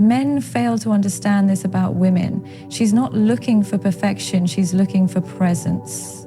Men fail to understand this about women. She's not looking for perfection, she's looking for presence.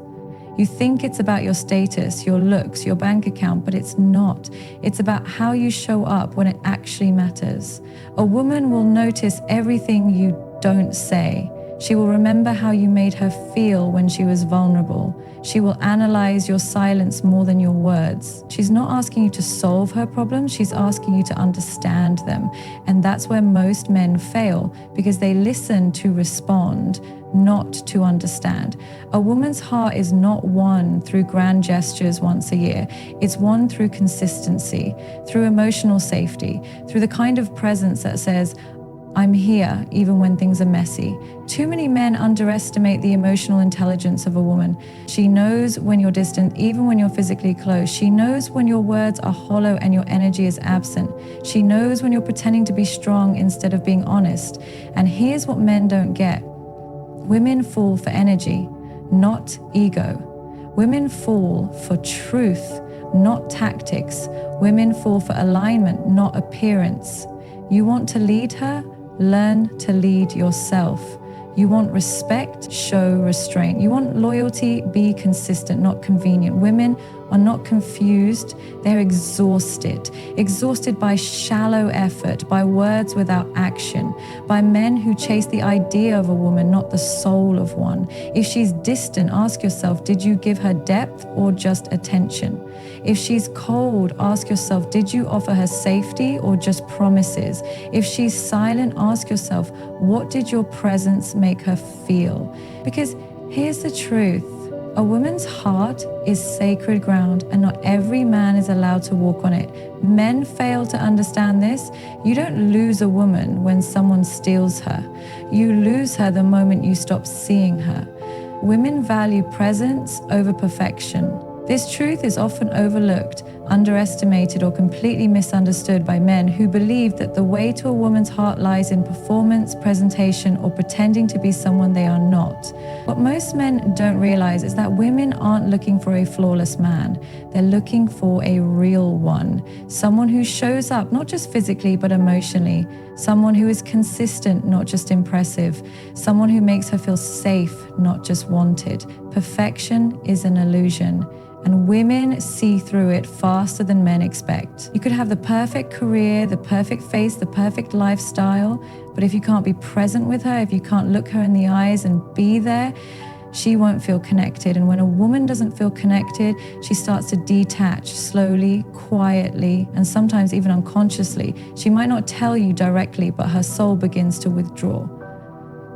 You think it's about your status, your looks, your bank account, but it's not. It's about how you show up when it actually matters. A woman will notice everything you don't say. She will remember how you made her feel when she was vulnerable. She will analyze your silence more than your words. She's not asking you to solve her problems, she's asking you to understand them. And that's where most men fail, because they listen to respond, not to understand. A woman's heart is not won through grand gestures once a year. It's won through consistency, through emotional safety, through the kind of presence that says, I'm here even when things are messy. Too many men underestimate the emotional intelligence of a woman. She knows when you're distant, even when you're physically close. She knows when your words are hollow and your energy is absent. She knows when you're pretending to be strong instead of being honest. And here's what men don't get. Women fall for energy, not ego. Women fall for truth, not tactics. Women fall for alignment, not appearance. You want to lead her? Learn to lead yourself. You want respect? Show restraint. You want loyalty? Be consistent, not convenient. Women are not confused, they're exhausted. Exhausted by shallow effort, by words without action, by men who chase the idea of a woman, not the soul of one. If she's distant, ask yourself, did you give her depth or just attention? If she's cold, ask yourself, did you offer her safety or just promises? If she's silent, ask yourself, what did your presence make her feel? Because here's the truth. A woman's heart is sacred ground, and not every man is allowed to walk on it. Men fail to understand this. You don't lose a woman when someone steals her. You lose her the moment you stop seeing her. Women value presence over perfection. This truth is often overlooked, underestimated, or completely misunderstood by men who believe that the way to a woman's heart lies in performance, presentation, or pretending to be someone they are not. What most men don't realize is that women aren't looking for a flawless man. They're looking for a real one. Someone who shows up, not just physically, but emotionally. Someone who is consistent, not just impressive. Someone who makes her feel safe, not just wanted. Perfection is an illusion, and women see through it faster than men expect. You could have the perfect career, the perfect face, the perfect lifestyle, but if you can't be present with her, if you can't look her in the eyes and be there, she won't feel connected. And when a woman doesn't feel connected, she starts to detach slowly, quietly, and sometimes even unconsciously. She might not tell you directly, but her soul begins to withdraw.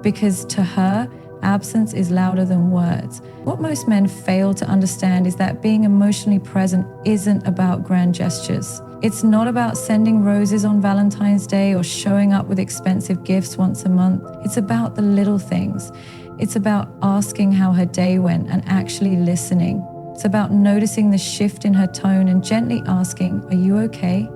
Because to her, absence is louder than words. What most men fail to understand is that being emotionally present isn't about grand gestures. It's not about sending roses on Valentine's Day or showing up with expensive gifts once a month. It's about the little things. It's about asking how her day went and actually listening. It's about noticing the shift in her tone and gently asking, "Are you okay?"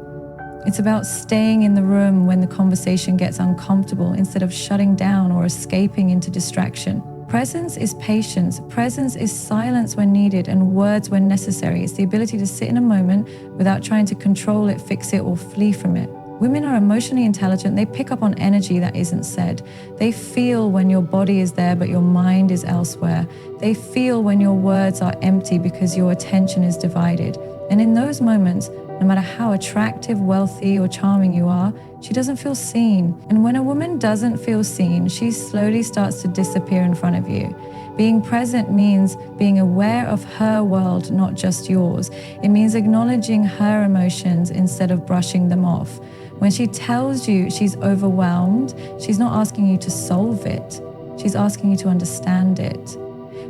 It's about staying in the room when the conversation gets uncomfortable instead of shutting down or escaping into distraction. Presence is patience. Presence is silence when needed and words when necessary. It's the ability to sit in a moment without trying to control it, fix it, or flee from it. Women are emotionally intelligent. They pick up on energy that isn't said. They feel when your body is there but your mind is elsewhere. They feel when your words are empty because your attention is divided. And in those moments, no matter how attractive, wealthy, or charming you are, she doesn't feel seen. And when a woman doesn't feel seen, she slowly starts to disappear in front of you. Being present means being aware of her world, not just yours. It means acknowledging her emotions instead of brushing them off. When she tells you she's overwhelmed, she's not asking you to solve it. She's asking you to understand it.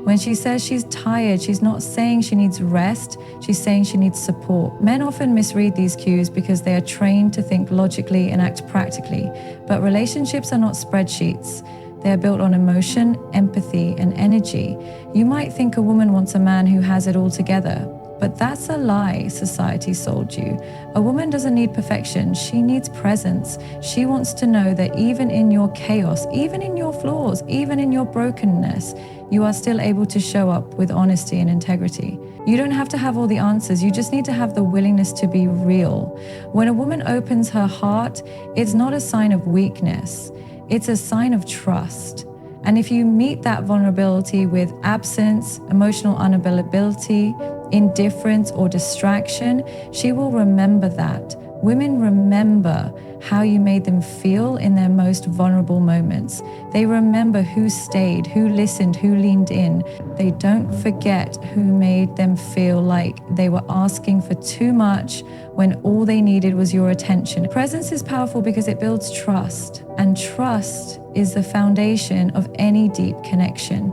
When she says she's tired, she's not saying she needs rest, she's saying she needs support. Men often misread these cues because they are trained to think logically and act practically. But relationships are not spreadsheets. They are built on emotion, empathy, and energy. You might think a woman wants a man who has it all together, but that's a lie society sold you. A woman doesn't need perfection, she needs presence. She wants to know that even in your chaos, even in your flaws, even in your brokenness, you are still able to show up with honesty and integrity. You don't have to have all the answers. You just need to have the willingness to be real. When a woman opens her heart, it's not a sign of weakness. It's a sign of trust. And if you meet that vulnerability with absence, emotional unavailability, indifference, or distraction, she will remember that. Women remember how you made them feel in their most vulnerable moments. They remember who stayed, who listened, who leaned in. They don't forget who made them feel like they were asking for too much when all they needed was your attention. Presence is powerful because it builds trust, and trust is the foundation of any deep connection.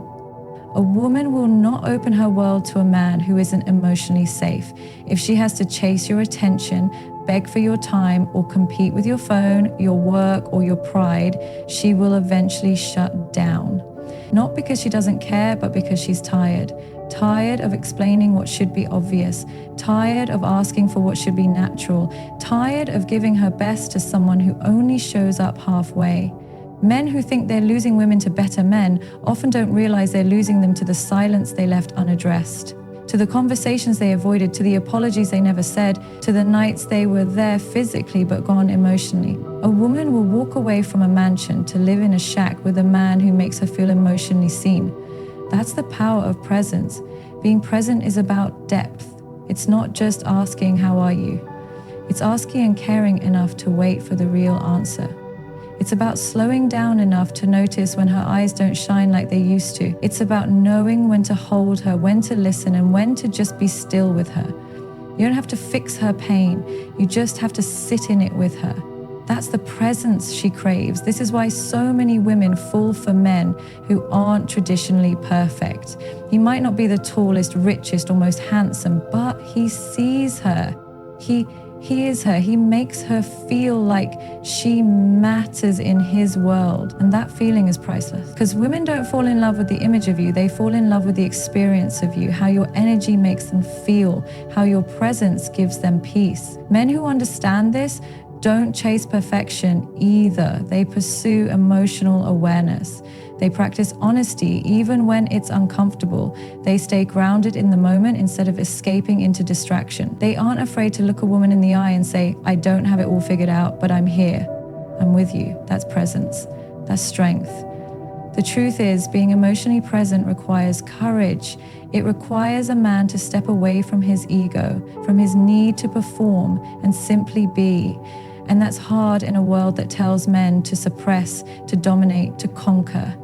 A woman will not open her world to a man who isn't emotionally safe. If she has to chase your attention, beg for your time, or compete with your phone, your work, or your pride, she will eventually shut down. Not because she doesn't care, but because she's tired. Tired of explaining what should be obvious. Tired of asking for what should be natural. Tired of giving her best to someone who only shows up halfway. Men who think they're losing women to better men often don't realize they're losing them to the silence they left unaddressed, to the conversations they avoided, to the apologies they never said, to the nights they were there physically but gone emotionally. A woman will walk away from a mansion to live in a shack with a man who makes her feel emotionally seen. That's the power of presence. Being present is about depth. It's not just asking, "How are you?" It's asking and caring enough to wait for the real answer. It's about slowing down enough to notice when her eyes don't shine like they used to. It's about knowing when to hold her, when to listen, and when to just be still with her. You don't have to fix her pain. You just have to sit in it with her. That's the presence she craves. This is why so many women fall for men who aren't traditionally perfect. He might not be the tallest, richest, or most handsome, but he sees her. He hears her. He makes her feel like she matters in his world. And that feeling is priceless. Because women don't fall in love with the image of you. They fall in love with the experience of you, how your energy makes them feel, how your presence gives them peace. Men who understand this don't chase perfection either. They pursue emotional awareness. They practice honesty even when it's uncomfortable. They stay grounded in the moment instead of escaping into distraction. They aren't afraid to look a woman in the eye and say, "I don't have it all figured out, but I'm here. I'm with you." That's presence. That's strength. The truth is, being emotionally present requires courage. It requires a man to step away from his ego, from his need to perform, and simply be. And that's hard in a world that tells men to suppress, to dominate, to conquer.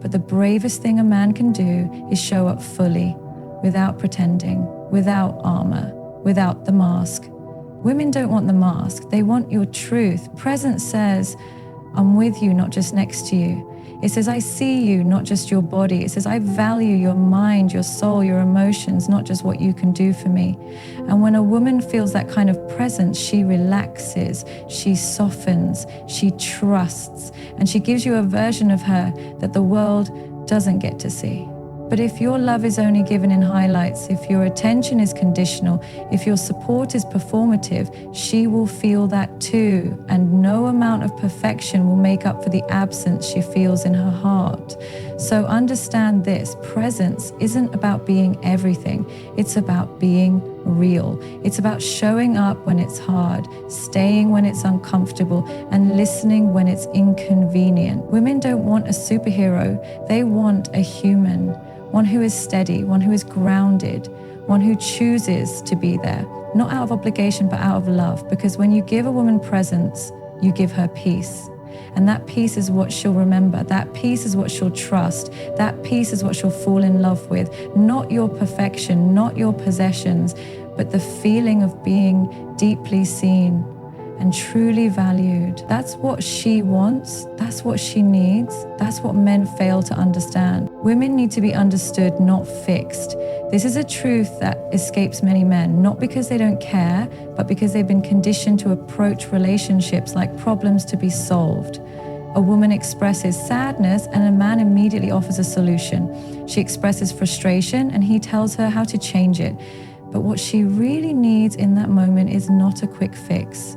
But the bravest thing a man can do is show up fully, without pretending, without armor, without the mask. Women don't want the mask. They want your truth. Presence says, "I'm with you, not just next to you." It says, "I see you, not just your body." It says, "I value your mind, your soul, your emotions, not just what you can do for me." And when a woman feels that kind of presence, she relaxes, she softens, she trusts, and she gives you a version of her that the world doesn't get to see. But if your love is only given in highlights, if your attention is conditional, if your support is performative, she will feel that too. And no amount of perfection will make up for the absence she feels in her heart. So understand this, presence isn't about being everything. It's about being real. It's about showing up when it's hard, staying when it's uncomfortable, and listening when it's inconvenient. Women don't want a superhero. They want a human. One who is steady, one who is grounded, one who chooses to be there, not out of obligation, but out of love. Because when you give a woman presence, you give her peace. And that peace is what she'll remember. That peace is what she'll trust. That peace is what she'll fall in love with. Not your perfection, not your possessions, but the feeling of being deeply seen and truly valued. That's what she wants. That's what she needs. That's what men fail to understand. Women need to be understood, not fixed. This is a truth that escapes many men, not because they don't care, but because they've been conditioned to approach relationships like problems to be solved. A woman expresses sadness and a man immediately offers a solution. She expresses frustration and he tells her how to change it. But what she really needs in that moment is not a quick fix.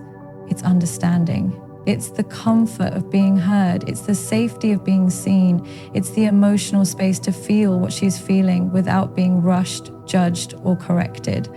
It's understanding. It's the comfort of being heard. It's the safety of being seen. It's the emotional space to feel what she's feeling without being rushed, judged, or corrected.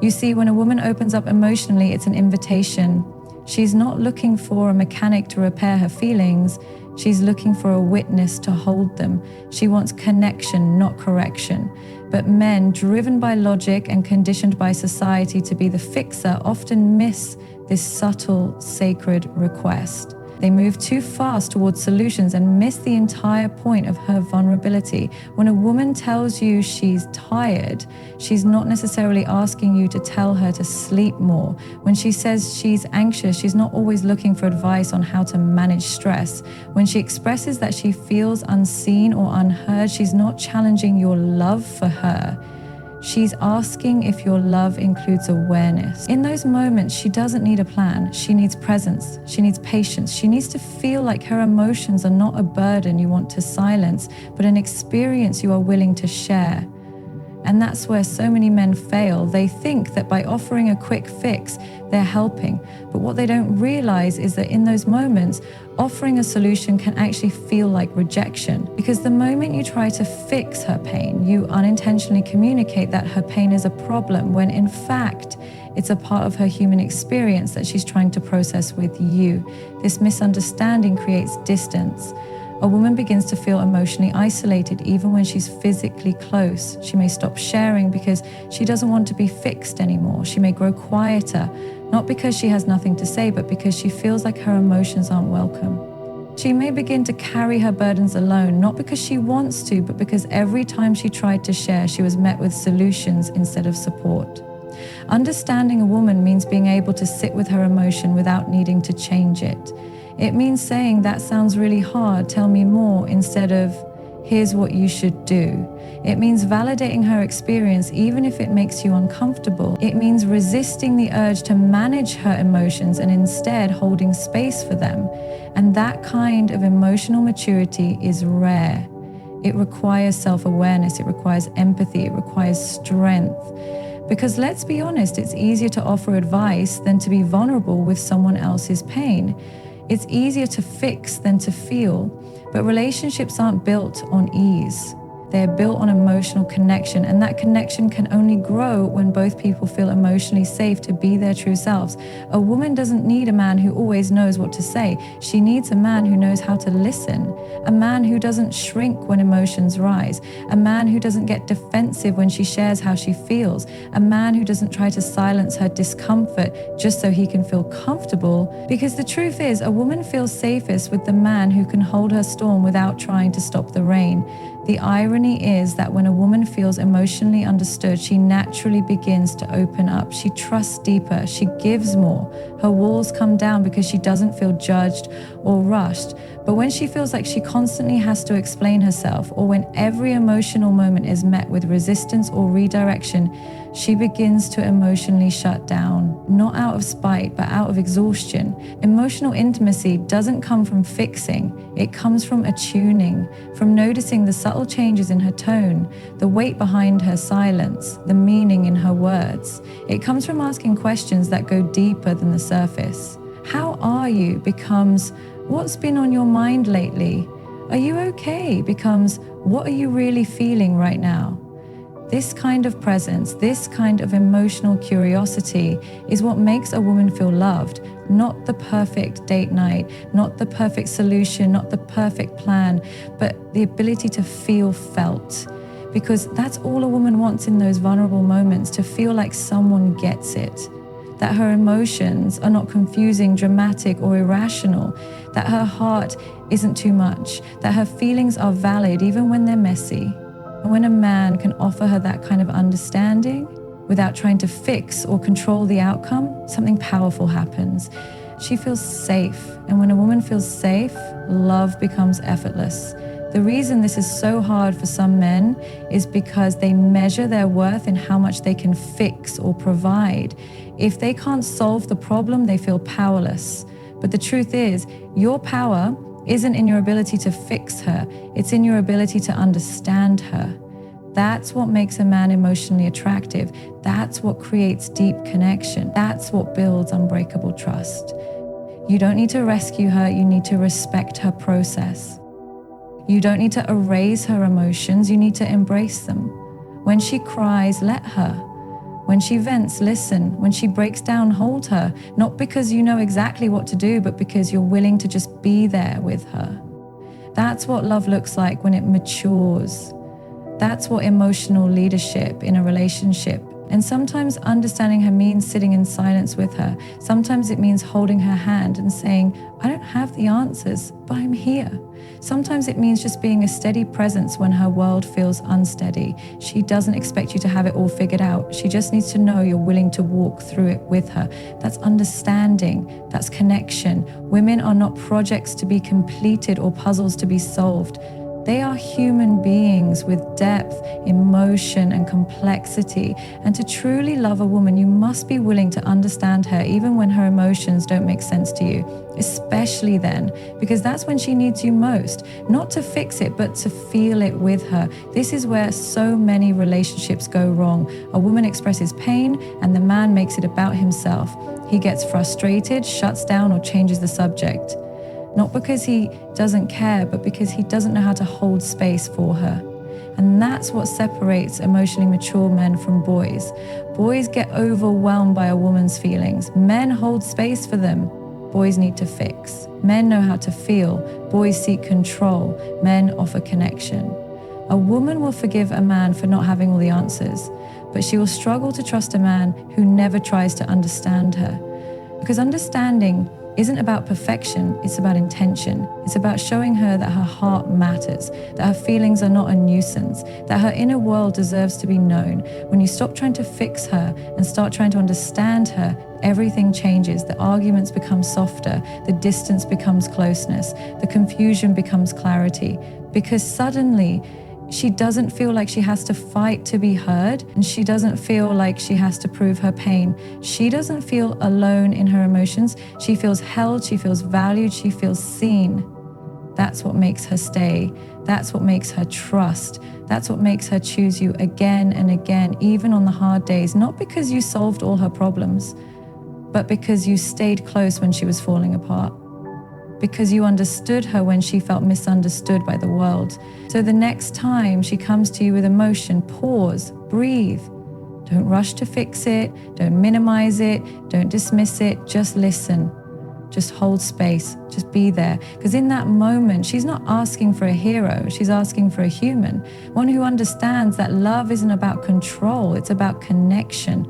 You see, when a woman opens up emotionally, it's an invitation. She's not looking for a mechanic to repair her feelings. She's looking for a witness to hold them. She wants connection, not correction. But men, driven by logic and conditioned by society to be the fixer, often miss this subtle, sacred request. They move too fast towards solutions and miss the entire point of her vulnerability. When a woman tells you she's tired, she's not necessarily asking you to tell her to sleep more. When she says she's anxious, she's not always looking for advice on how to manage stress. When she expresses that she feels unseen or unheard, she's not challenging your love for her. She's asking if your love includes awareness. In those moments, she doesn't need a plan. She needs presence. She needs patience. She needs to feel like her emotions are not a burden you want to silence, but an experience you are willing to share. And that's where so many men fail. They think that by offering a quick fix, they're helping. But what they don't realize is that in those moments, offering a solution can actually feel like rejection. Because the moment you try to fix her pain, you unintentionally communicate that her pain is a problem, when in fact, it's a part of her human experience that she's trying to process with you. This misunderstanding creates distance. A woman begins to feel emotionally isolated even when she's physically close. She may stop sharing because she doesn't want to be fixed anymore. She may grow quieter, not because she has nothing to say, but because she feels like her emotions aren't welcome. She may begin to carry her burdens alone, not because she wants to, but because every time she tried to share, she was met with solutions instead of support. Understanding a woman means being able to sit with her emotion without needing to change it. It means saying, "That sounds really hard, tell me more," instead of, "Here's what you should do." It means validating her experience even if it makes you uncomfortable. It means resisting the urge to manage her emotions and instead holding space for them. And that kind of emotional maturity is rare. It requires self-awareness, it requires empathy, it requires strength. Because let's be honest, it's easier to offer advice than to be vulnerable with someone else's pain. It's easier to fix than to feel, but relationships aren't built on ease. They're built on emotional connection, and that connection can only grow when both people feel emotionally safe to be their true selves. A woman doesn't need a man who always knows what to say. She needs a man who knows how to listen, a man who doesn't shrink when emotions rise, a man who doesn't get defensive when she shares how she feels, a man who doesn't try to silence her discomfort just so he can feel comfortable. Because the truth is, a woman feels safest with the man who can hold her storm without trying to stop the rain. The irony is that when a woman feels emotionally understood, she naturally begins to open up. She trusts deeper. She gives more. Her walls come down because she doesn't feel judged or rushed. But when she feels like she constantly has to explain herself, or when every emotional moment is met with resistance or redirection, she begins to emotionally shut down, not out of spite, but out of exhaustion. Emotional intimacy doesn't come from fixing. It comes from attuning, from noticing the subtle changes in her tone, the weight behind her silence, the meaning in her words. It comes from asking questions that go deeper than the surface. How are you becomes, what's been on your mind lately? Are you okay becomes, what are you really feeling right now? This kind of presence, this kind of emotional curiosity is what makes a woman feel loved, not the perfect date night, not the perfect solution, not the perfect plan, but the ability to feel felt. Because that's all a woman wants in those vulnerable moments, to feel like someone gets it. That her emotions are not confusing, dramatic, or irrational, that her heart isn't too much, that her feelings are valid even when they're messy. And when a man can offer her that kind of understanding without trying to fix or control the outcome, something powerful happens. She feels safe. And when a woman feels safe, love becomes effortless. The reason this is so hard for some men is because they measure their worth in how much they can fix or provide. If they can't solve the problem, they feel powerless. But the truth is, your power isn't in your ability to fix her. It's in your ability to understand her. That's what makes a man emotionally attractive. That's what creates deep connection. That's what builds unbreakable trust. You don't need to rescue her, you need to respect her process. You don't need to erase her emotions, you need to embrace them. When she cries, let her. When she vents, listen. When she breaks down, hold her. Not because you know exactly what to do, but because you're willing to just be there with her. That's what love looks like when it matures. That's what emotional leadership in a relationship. And sometimes understanding her means sitting in silence with her. Sometimes it means holding her hand and saying, I don't have the answers, but I'm here. Sometimes it means just being a steady presence when her world feels unsteady. She doesn't expect you to have it all figured out. She just needs to know you're willing to walk through it with her. That's understanding. That's connection. Women are not projects to be completed or puzzles to be solved. They are human beings with depth, emotion, and complexity. And to truly love a woman, you must be willing to understand her even when her emotions don't make sense to you, especially then, because that's when she needs you most. Not to fix it, but to feel it with her. This is where so many relationships go wrong. A woman expresses pain and the man makes it about himself. He gets frustrated, shuts down, or changes the subject. Not because he doesn't care, but because he doesn't know how to hold space for her. And that's what separates emotionally mature men from boys. Boys get overwhelmed by a woman's feelings. Men hold space for them. Boys need to fix. Men know how to feel. Boys seek control. Men offer connection. A woman will forgive a man for not having all the answers, but she will struggle to trust a man who never tries to understand her. Because understanding isn't about perfection, it's about intention. It's about showing her that her heart matters, that her feelings are not a nuisance, that her inner world deserves to be known. When you stop trying to fix her and start trying to understand her, everything changes. The arguments become softer, the distance becomes closeness, the confusion becomes clarity, because suddenly she doesn't feel like she has to fight to be heard, and she doesn't feel like she has to prove her pain. She doesn't feel alone in her emotions. She feels held, she feels valued, she feels seen. That's what makes her stay. That's what makes her trust. That's what makes her choose you again and again, even on the hard days, not because you solved all her problems, but because you stayed close when she was falling apart. Because you understood her when she felt misunderstood by the world. So the next time she comes to you with emotion, pause, breathe. Don't rush to fix it, don't minimize it, don't dismiss it, just listen. Just hold space, just be there. Because in that moment, she's not asking for a hero, she's asking for a human. One who understands that love isn't about control, it's about connection.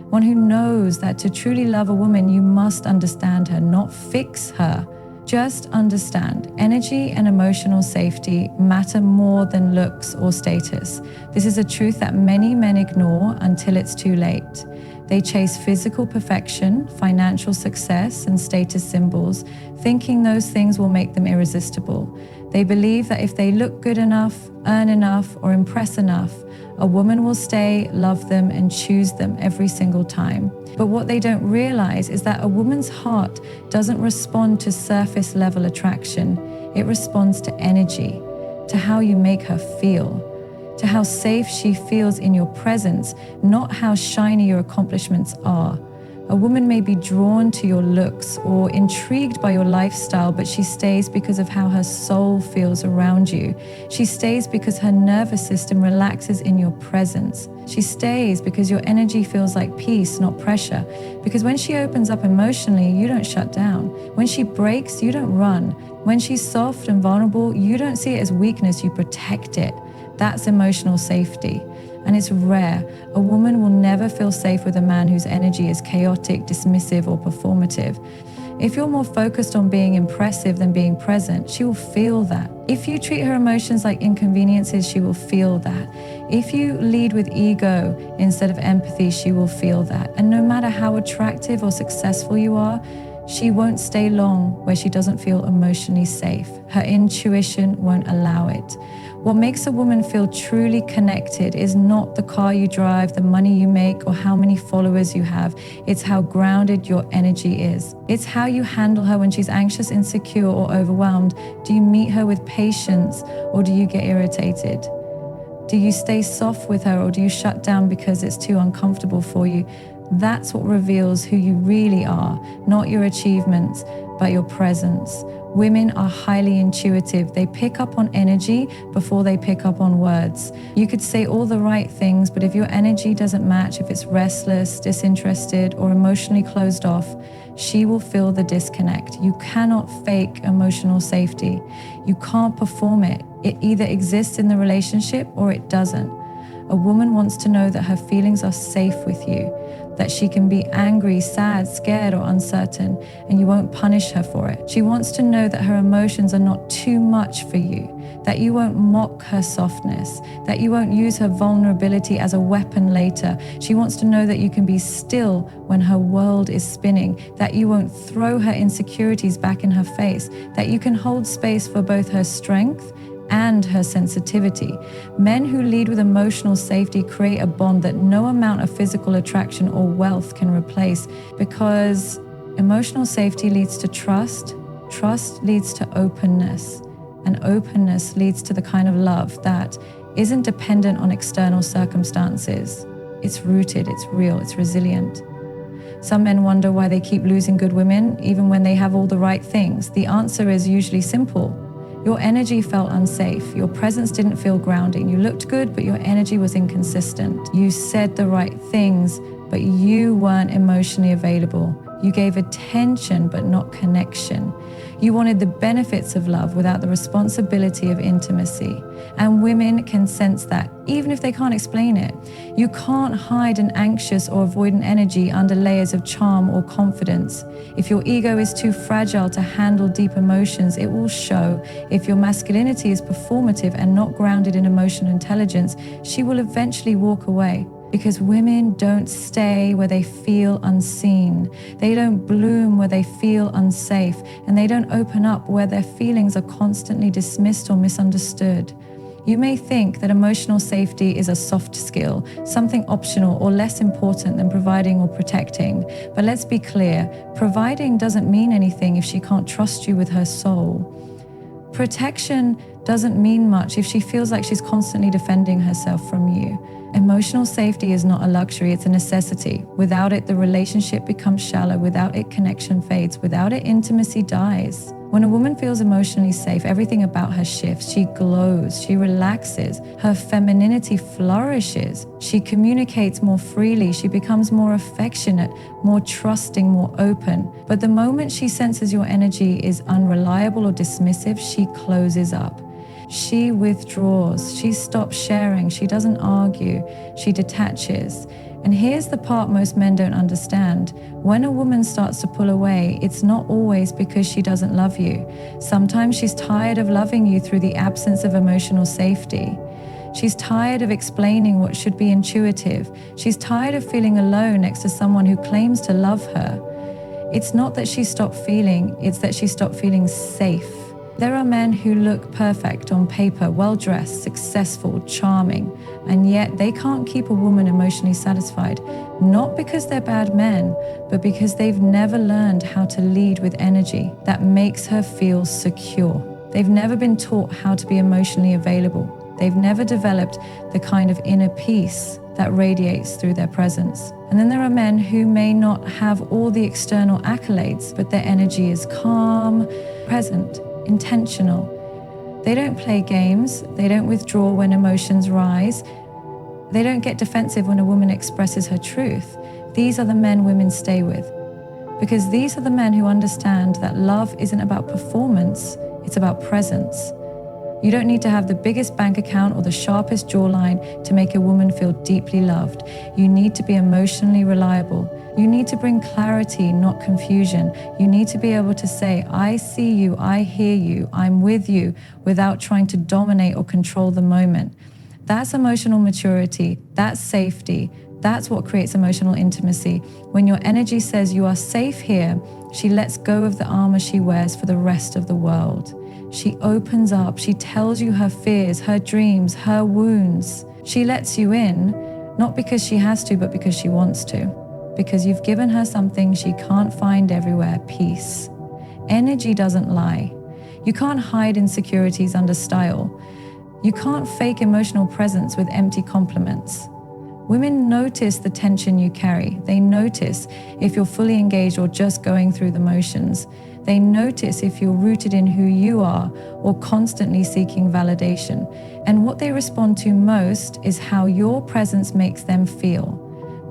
One who knows that to truly love a woman, you must understand her, not fix her. Just understand, energy and emotional safety matter more than looks or status. This is a truth that many men ignore until it's too late. They chase physical perfection, financial success, and status symbols, thinking those things will make them irresistible. They believe that if they look good enough, earn enough, or impress enough, a woman will stay, love them, and choose them every single time. But what they don't realize is that a woman's heart doesn't respond to surface level attraction. It responds to energy, to how you make her feel, to how safe she feels in your presence, not how shiny your accomplishments are. A woman may be drawn to your looks or intrigued by your lifestyle, but she stays because of how her soul feels around you. She stays because her nervous system relaxes in your presence. She stays because your energy feels like peace, not pressure. Because when she opens up emotionally, you don't shut down. When she breaks, you don't run. When she's soft and vulnerable, you don't see it as weakness, you protect it. That's emotional safety. And it's rare. A woman will never feel safe with a man whose energy is chaotic, dismissive, or performative. If you're more focused on being impressive than being present, she will feel that. If you treat her emotions like inconveniences, she will feel that. If you lead with ego instead of empathy, she will feel that. And no matter how attractive or successful you are, she won't stay long where she doesn't feel emotionally safe. Her intuition won't allow it. What makes a woman feel truly connected is not the car you drive, the money you make, or how many followers you have. It's how grounded your energy is. It's how you handle her when she's anxious, insecure, or overwhelmed. Do you meet her with patience, or do you get irritated? Do you stay soft with her, or do you shut down because it's too uncomfortable for you? That's what reveals who you really are, not your achievements, but your presence. Women are highly intuitive. They pick up on energy before they pick up on words. You could say all the right things, but if your energy doesn't match, if it's restless, disinterested, or emotionally closed off, she will feel the disconnect. You cannot fake emotional safety. You can't perform it. It either exists in the relationship or it doesn't. A woman wants to know that her feelings are safe with you, that she can be angry, sad, scared, or uncertain, and you won't punish her for it. She wants to know that her emotions are not too much for you, that you won't mock her softness, that you won't use her vulnerability as a weapon later. She wants to know that you can be still when her world is spinning, that you won't throw her insecurities back in her face, that you can hold space for both her strength and her sensitivity. Men who lead with emotional safety create a bond that no amount of physical attraction or wealth can replace, because emotional safety leads to trust, trust leads to openness, and openness leads to the kind of love that isn't dependent on external circumstances. It's rooted, it's real, it's resilient. Some men wonder why they keep losing good women even when they have all the right things. The answer is usually simple. Your energy felt unsafe. Your presence didn't feel grounding. You looked good, but your energy was inconsistent. You said the right things, but you weren't emotionally available. You gave attention, but not connection. You wanted the benefits of love without the responsibility of intimacy. And women can sense that, even if they can't explain it. You can't hide an anxious or avoidant energy under layers of charm or confidence. If your ego is too fragile to handle deep emotions, it will show. If your masculinity is performative and not grounded in emotional intelligence, she will eventually walk away. Because women don't stay where they feel unseen. They don't bloom where they feel unsafe. And they don't open up where their feelings are constantly dismissed or misunderstood. You may think that emotional safety is a soft skill, something optional or less important than providing or protecting. But let's be clear, providing doesn't mean anything if she can't trust you with her soul. Protection doesn't mean much if she feels like she's constantly defending herself from you. Emotional safety is not a luxury, it's a necessity. Without it, the relationship becomes shallow. Without it, connection fades. Without it, intimacy dies. When a woman feels emotionally safe, everything about her shifts. She glows, she relaxes, her femininity flourishes. She communicates more freely, she becomes more affectionate, more trusting, more open. But the moment she senses your energy is unreliable or dismissive, she closes up. She withdraws, she stops sharing, she doesn't argue, she detaches. And here's the part most men don't understand. When a woman starts to pull away, it's not always because she doesn't love you. Sometimes she's tired of loving you through the absence of emotional safety. She's tired of explaining what should be intuitive. She's tired of feeling alone next to someone who claims to love her. It's not that she stopped feeling, it's that she stopped feeling safe. There are men who look perfect on paper, well-dressed, successful, charming, and yet they can't keep a woman emotionally satisfied, not because they're bad men, but because they've never learned how to lead with energy that makes her feel secure. They've never been taught how to be emotionally available. They've never developed the kind of inner peace that radiates through their presence. And then there are men who may not have all the external accolades, but their energy is calm, present, intentional. They don't play games. They don't withdraw when emotions rise. They don't get defensive when a woman expresses her truth. These are the men women stay with. Because these are the men who understand that love isn't about performance, it's about presence. You don't need to have the biggest bank account or the sharpest jawline to make a woman feel deeply loved. You need to be emotionally reliable. You need to bring clarity, not confusion. You need to be able to say, I see you, I hear you, I'm with you, without trying to dominate or control the moment. That's emotional maturity, that's safety, that's what creates emotional intimacy. When your energy says you are safe here, she lets go of the armor she wears for the rest of the world. She opens up, she tells you her fears, her dreams, her wounds. She lets you in, not because she has to, but because she wants to. Because you've given her something she can't find everywhere, peace. Energy doesn't lie. You can't hide insecurities under style. You can't fake emotional presence with empty compliments. Women notice the tension you carry. They notice if you're fully engaged or just going through the motions. They notice if you're rooted in who you are or constantly seeking validation. And what they respond to most is how your presence makes them feel.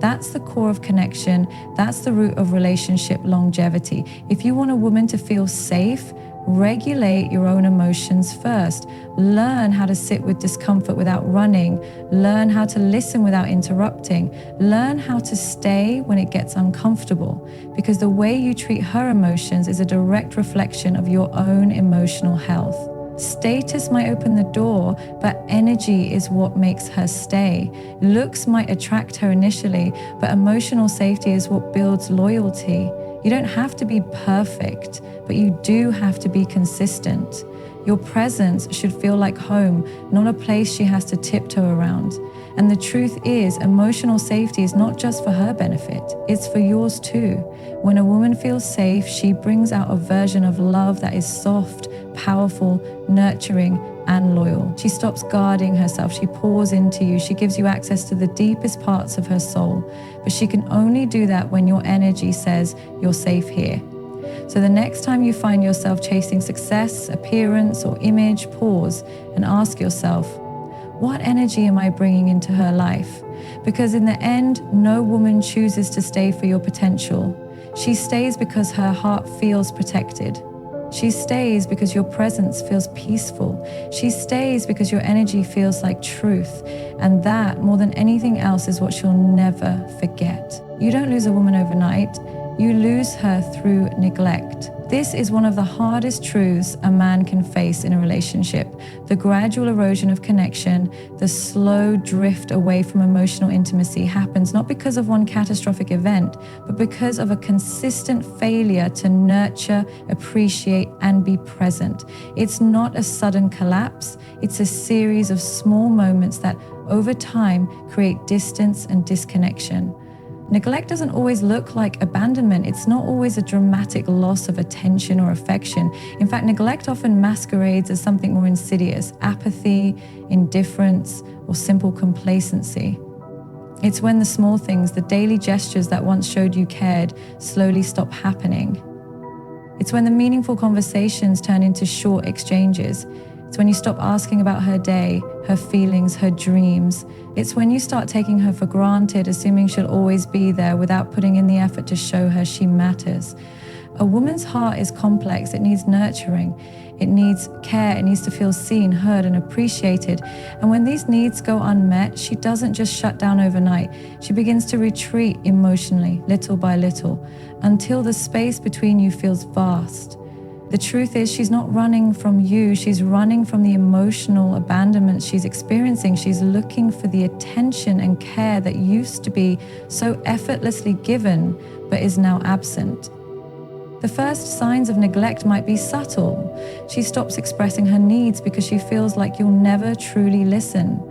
That's the core of connection. That's the root of relationship longevity. If you want a woman to feel safe, regulate your own emotions first. Learn how to sit with discomfort without running. Learn how to listen without interrupting. Learn how to stay when it gets uncomfortable, because the way you treat her emotions is a direct reflection of your own emotional health. Status might open the door, but energy is what makes her stay. Looks might attract her initially, but emotional safety is what builds loyalty. You don't have to be perfect, but you do have to be consistent. Your presence should feel like home, not a place she has to tiptoe around. And the truth is, emotional safety is not just for her benefit, it's for yours too. When a woman feels safe, she brings out a version of love that is soft, powerful, nurturing, and loyal. She stops guarding herself. She pours into you. She gives you access to the deepest parts of her soul. But she can only do that when your energy says you're safe here. So the next time you find yourself chasing success, appearance, or image, pause and ask yourself, what energy am I bringing into her life? Because in the end, no woman chooses to stay for your potential. She stays because her heart feels protected. She stays because your presence feels peaceful. She stays because your energy feels like truth. And that, more than anything else, is what she'll never forget. You don't lose a woman overnight. You lose her through neglect. This is one of the hardest truths a man can face in a relationship. The gradual erosion of connection, the slow drift away from emotional intimacy happens not because of one catastrophic event, but because of a consistent failure to nurture, appreciate, and be present. It's not a sudden collapse. It's a series of small moments that, over time, create distance and disconnection. Neglect doesn't always look like abandonment. It's not always a dramatic loss of attention or affection. In fact, neglect often masquerades as something more insidious: apathy, indifference, or simple complacency. It's when the small things, the daily gestures that once showed you cared, slowly stop happening. It's when the meaningful conversations turn into short exchanges. It's when you stop asking about her day, her feelings, her dreams. It's when you start taking her for granted, assuming she'll always be there without putting in the effort to show her she matters. A woman's heart is complex. It needs nurturing. It needs care. It needs to feel seen, heard, and appreciated. And when these needs go unmet, she doesn't just shut down overnight. She begins to retreat emotionally, little by little, until the space between you feels vast. The truth is, she's not running from you. She's running from the emotional abandonment she's experiencing. She's looking for the attention and care that used to be so effortlessly given, but is now absent. The first signs of neglect might be subtle. She stops expressing her needs because she feels like you'll never truly listen.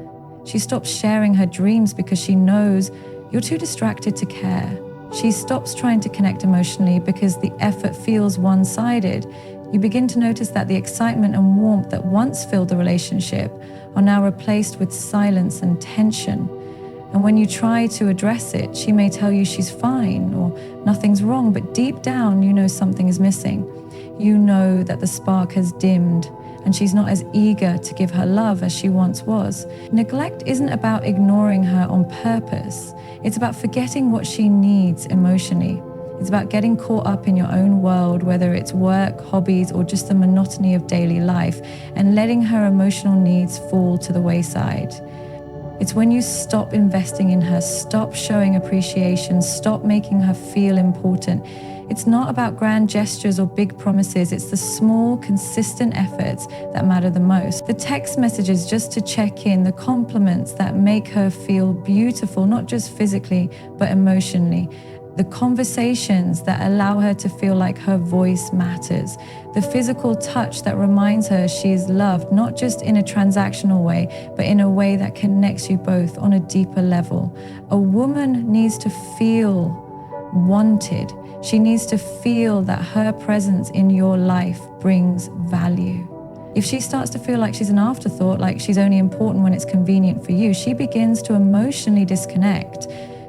She stops sharing her dreams because she knows you're too distracted to care. She stops trying to connect emotionally because the effort feels one-sided. You begin to notice that the excitement and warmth that once filled the relationship are now replaced with silence and tension. And when you try to address it, she may tell you she's fine or nothing's wrong, but deep down you know something is missing. You know that the spark has dimmed and she's not as eager to give her love as she once was. Neglect isn't about ignoring her on purpose. It's about forgetting what she needs emotionally. It's about getting caught up in your own world, whether it's work, hobbies, or just the monotony of daily life, and letting her emotional needs fall to the wayside. It's when you stop investing in her, stop showing appreciation, stop making her feel important. It's not about grand gestures or big promises. It's the small, consistent efforts that matter the most. The text messages just to check in, the compliments that make her feel beautiful, not just physically, but emotionally. The conversations that allow her to feel like her voice matters. The physical touch that reminds her she is loved, not just in a transactional way, but in a way that connects you both on a deeper level. A woman needs to feel wanted. She needs to feel that her presence in your life brings value. If she starts to feel like she's an afterthought, like she's only important when it's convenient for you, she begins to emotionally disconnect.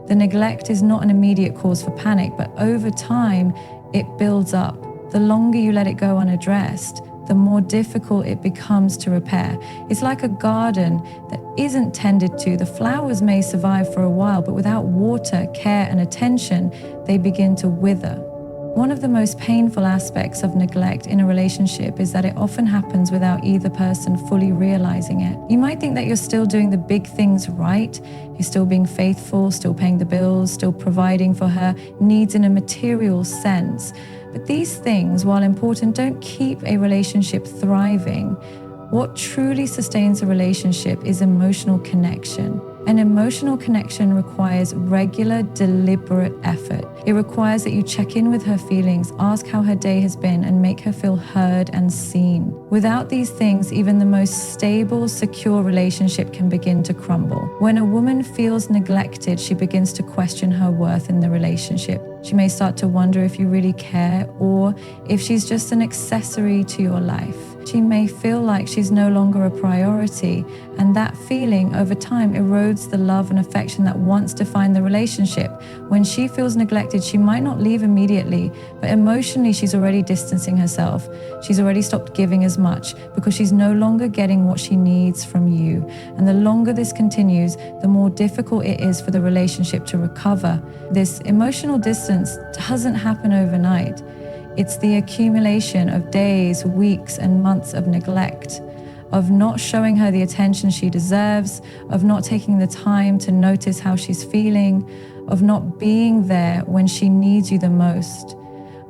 The neglect is not an immediate cause for panic, but over time, it builds up. the longer you let it go unaddressed, the more difficult it becomes to repair. It's like a garden that isn't tended to. The flowers may survive for a while, but without water, care, and attention, they begin to wither. One of the most painful aspects of neglect in a relationship is that it often happens without either person fully realizing it. You might think that you're still doing the big things right. You're still being faithful, still paying the bills, still providing for her needs in a material sense. But these things, while important, don't keep a relationship thriving. What truly sustains a relationship is emotional connection. An emotional connection requires regular, deliberate effort. It requires that you check in with her feelings, ask how her day has been, and make her feel heard and seen. Without these things, even the most stable, secure relationship can begin to crumble. When a woman feels neglected, she begins to question her worth in the relationship. She may start to wonder if you really care or if she's just an accessory to your life. She may feel like she's no longer a priority, and that feeling over time erodes the love and affection that once defined the relationship. When she feels neglected, she might not leave immediately, but emotionally she's already distancing herself. She's already stopped giving as much because she's no longer getting what she needs from you. And the longer this continues, the more difficult it is for the relationship to recover. This emotional distance doesn't happen overnight. It's the accumulation of days, weeks, and months of neglect, of not showing her the attention she deserves, of not taking the time to notice how she's feeling, of not being there when she needs you the most.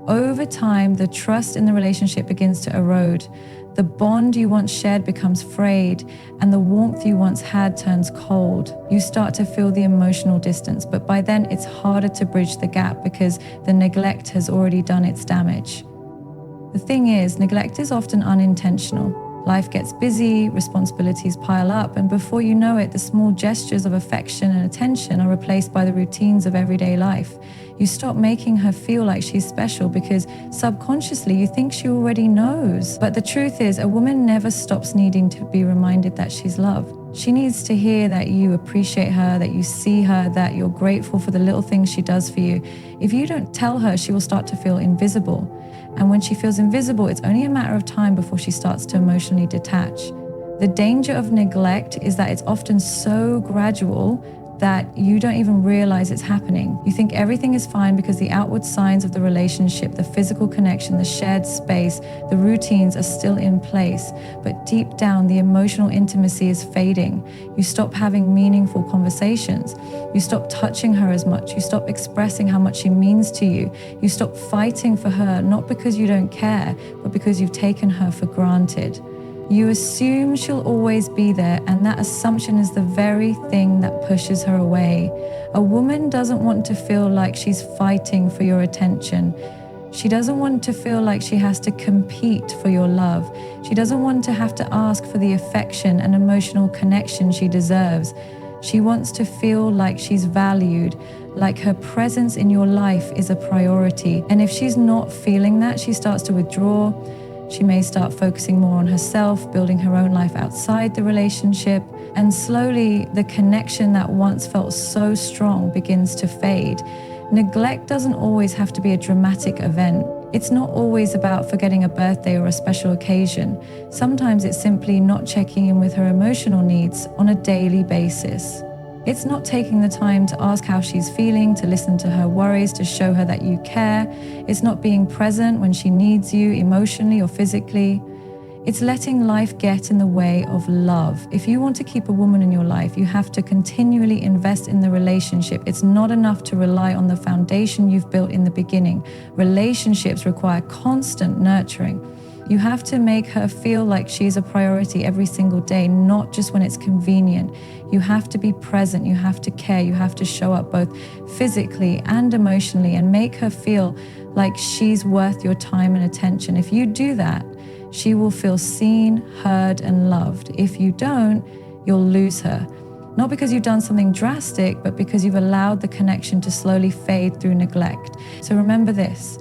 Over time, the trust in the relationship begins to erode. The bond you once shared becomes frayed, and the warmth you once had turns cold. You start to feel the emotional distance, but by then it's harder to bridge the gap because the neglect has already done its damage. The thing is, neglect is often unintentional. Life gets busy, responsibilities pile up, and before you know it, the small gestures of affection and attention are replaced by the routines of everyday life. You stop making her feel like she's special because subconsciously you think she already knows. But the truth is, a woman never stops needing to be reminded that she's loved. She needs to hear that you appreciate her, that you see her, that you're grateful for the little things she does for you. If you don't tell her, she will start to feel invisible. And when she feels invisible, it's only a matter of time before she starts to emotionally detach. The danger of neglect is that it's often so gradual that you don't even realize it's happening. You think everything is fine because the outward signs of the relationship, the physical connection, the shared space, the routines are still in place. But deep down, the emotional intimacy is fading. You stop having meaningful conversations. You stop touching her as much. You stop expressing how much she means to you. You stop fighting for her, not because you don't care, but because you've taken her for granted. You assume she'll always be there, and that assumption is the very thing that pushes her away. A woman doesn't want to feel like she's fighting for your attention. She doesn't want to feel like she has to compete for your love. She doesn't want to have to ask for the affection and emotional connection she deserves. She wants to feel like she's valued, like her presence in your life is a priority. And if she's not feeling that, she starts to withdraw. She may start focusing more on herself, building her own life outside the relationship, and slowly the connection that once felt so strong begins to fade. Neglect doesn't always have to be a dramatic event. It's not always about forgetting a birthday or a special occasion. Sometimes it's simply not checking in with her emotional needs on a daily basis. It's not taking the time to ask how she's feeling, to listen to her worries, to show her that you care. It's not being present when she needs you emotionally or physically. It's letting life get in the way of love. If you want to keep a woman in your life, you have to continually invest in the relationship. It's not enough to rely on the foundation you've built in the beginning. Relationships require constant nurturing. You have to make her feel like she's a priority every single day, not just when it's convenient. You have to be present, you have to care, you have to show up both physically and emotionally and make her feel like she's worth your time and attention. If you do that, she will feel seen, heard, and loved. If you don't, you'll lose her. Not because you've done something drastic, but because you've allowed the connection to slowly fade through neglect. So remember this,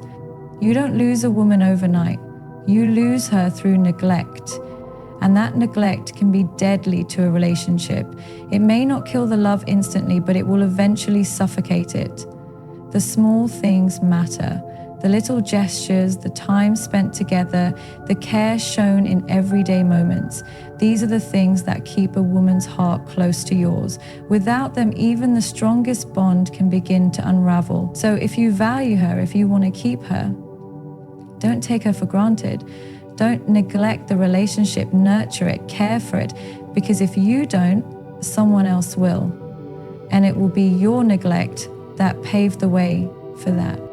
you don't lose a woman overnight. You lose her through neglect, and that neglect can be deadly to a relationship. It may not kill the love instantly, but it will eventually suffocate it. The small things matter. The little gestures, the time spent together, the care shown in everyday moments. These are the things that keep a woman's heart close to yours. Without them, even the strongest bond can begin to unravel. So if you value her, if you want to keep her, don't take her for granted. Don't neglect the relationship, nurture it, care for it, because if you don't, someone else will. And it will be your neglect that paved the way for that.